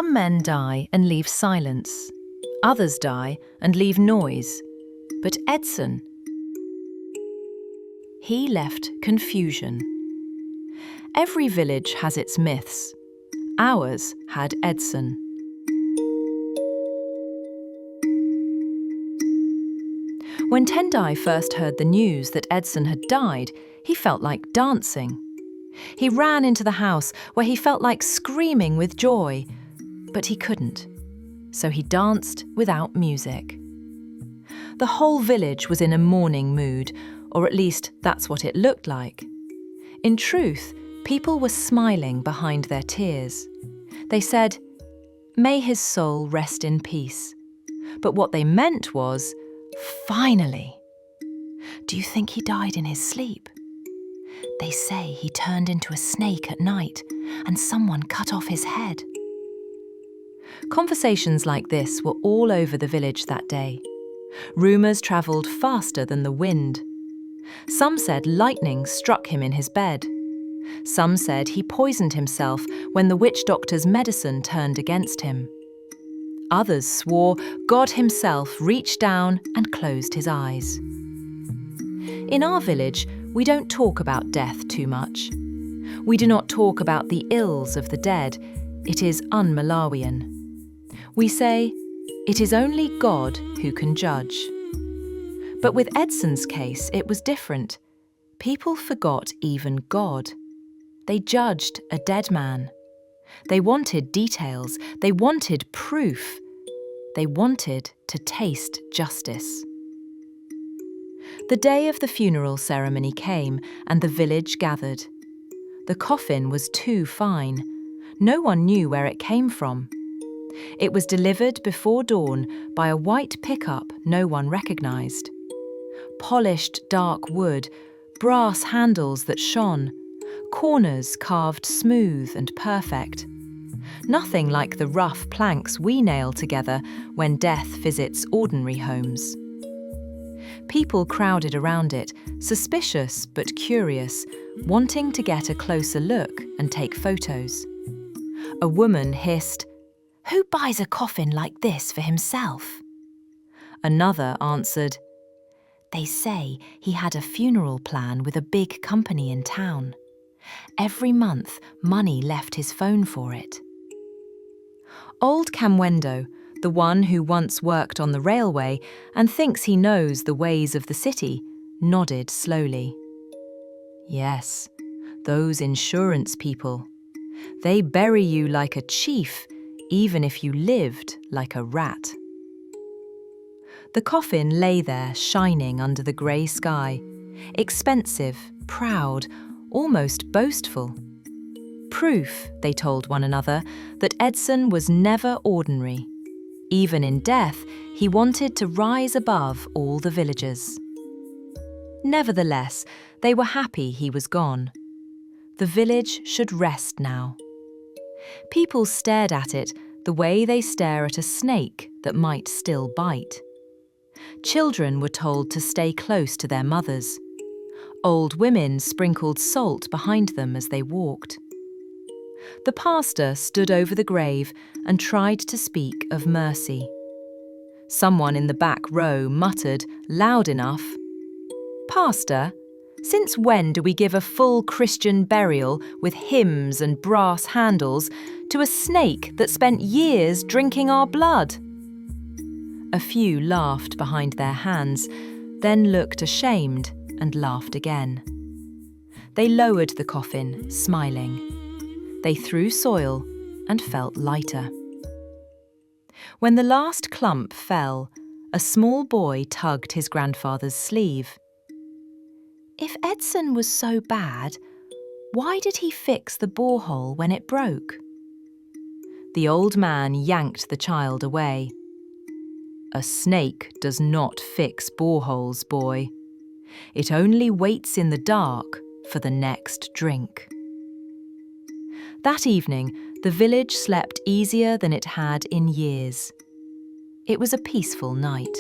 Some men die and leave silence. Others die and leave noise. But Edson, he left confusion. Every village has its myths. Ours had Edson. When Tendai first heard the news that Edson had died, he felt like dancing. He ran into the house where he felt like screaming with joy, but he couldn't. So he danced without music. The whole village was in a mourning mood, or at least that's what it looked like. In truth, people were smiling behind their tears. They said, "May his soul rest in peace." But what they meant was, "Finally!" Do you think he died in his sleep? They say he turned into a snake at night and someone cut off his head. Conversations like this were all over the village that day. Rumours travelled faster than the wind. Some said lightning struck him in his bed. Some said he poisoned himself when the witch doctor's medicine turned against him. Others swore God himself reached down and closed his eyes. In our village, we don't talk about death too much. We do not talk about the ills of the dead. It is un-Malawian. We say, it is only God who can judge. But with Edson's case, it was different. People forgot even God. They judged a dead man. They wanted details. They wanted proof. They wanted to taste justice. The day of the funeral ceremony came and the village gathered. The coffin was too fine. No one knew where it came from. It was delivered before dawn by a white pickup no one recognised. Polished dark wood, brass handles that shone, corners carved smooth and perfect. Nothing like the rough planks we nail together when death visits ordinary homes. People crowded around it, suspicious but curious, wanting to get a closer look and take photos. A woman hissed, "Who buys a coffin like this for himself?" Another answered, "They say he had a funeral plan with a big company in town. Every month, money left his phone for it." Old Kamwendo, the one who once worked on the railway and thinks he knows the ways of the city, nodded slowly. "Yes, those insurance people. They bury you like a chief, even if you lived like a rat." The coffin lay there shining under the grey sky, expensive, proud, almost boastful. Proof, they told one another, that Edson was never ordinary. Even in death, he wanted to rise above all the villagers. Nevertheless, they were happy he was gone. The village should rest now. People stared at it the way they stare at a snake that might still bite. Children were told to stay close to their mothers. Old women sprinkled salt behind them as they walked. The pastor stood over the grave and tried to speak of mercy. Someone in the back row muttered, loud enough, "Pastor, since when do we give a full Christian burial with hymns and brass handles to a snake that spent years drinking our blood?" A few laughed behind their hands, then looked ashamed and laughed again. They lowered the coffin, smiling. They threw soil and felt lighter. When the last clump fell, a small boy tugged his grandfather's sleeve. "If Edson was so bad, why did he fix the borehole when it broke?" The old man yanked the child away. "A snake does not fix boreholes, boy. It only waits in the dark for the next drink." That evening, the village slept easier than it had in years. It was a peaceful night.